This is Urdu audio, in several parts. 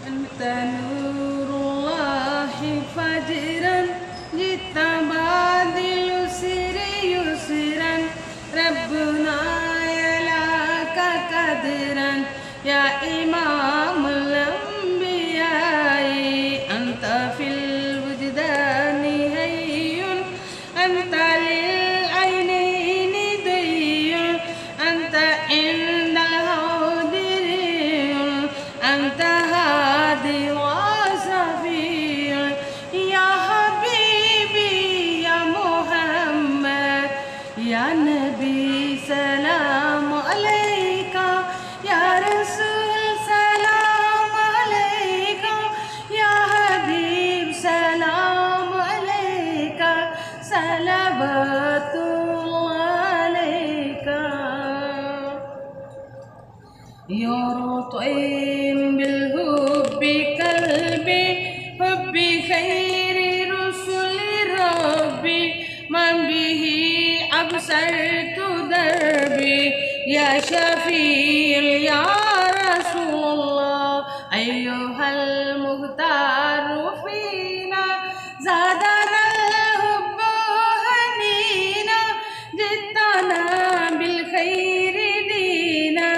أنت نور الله فجرا جئت بعد اليسر يسرا ربنا يلاك قدرا يا إمام الأنبياء أنت في الوجدان هي أنت للعينين ضي أنت عند الحاضرين أنت هادي وصفي يا حبيبي يا محمد يا نبي سلام عليك يا رسول سلام عليك يا حبيب سلام عليك صلوات الله عليك يرطئم بالحب قلبي حب خير رسل ربي من به أبصرت دربي يا شفيع يا رسول الله أيها المختار فينا زادنا الحب هنينا جئتنا بالخير دينا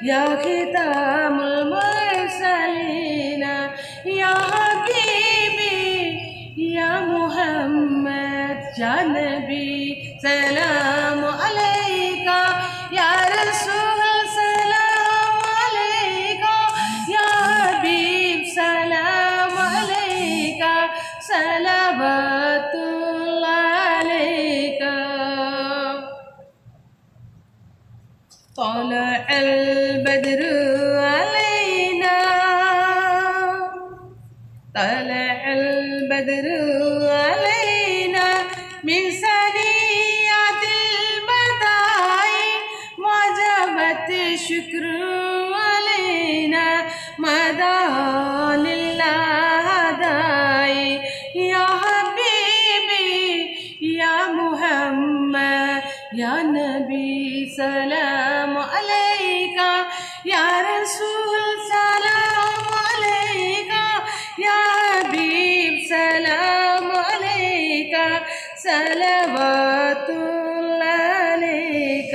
يا ختام المرسلين يا حبيبي يا محمد يا نبي سلام عليك يا رسول سلام عليك يا حبيب سلام عليك صلوات الله عليك طلع البدر علينا طلع البدر علينا من ثنيات البداء وجبت الشكر علينا مدى لله داعي يا حبيبي يا محمد يا نبي سلام عليك يا رسول سلام عليك يا حبيب سلام عليك صلوات الله عليك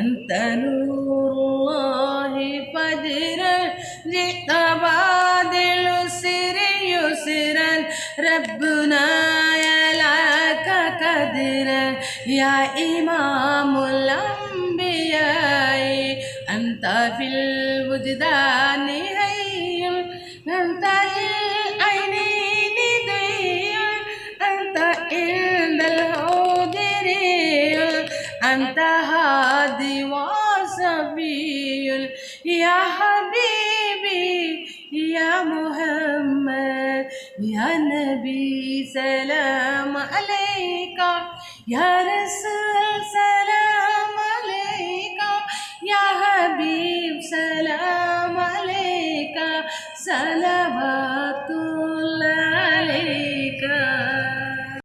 أنت نور الله فجرا جئت بعد العسر يسرا ربنا يلاك قدرا بدر يا إمام الأنبياء أنت في الوجدان هي أنت للعينين ضي أنت عند الحاضرين أنت هادي وصفي يا حبيبي يا محمد يا نبي سلام عليك يا رسول سلام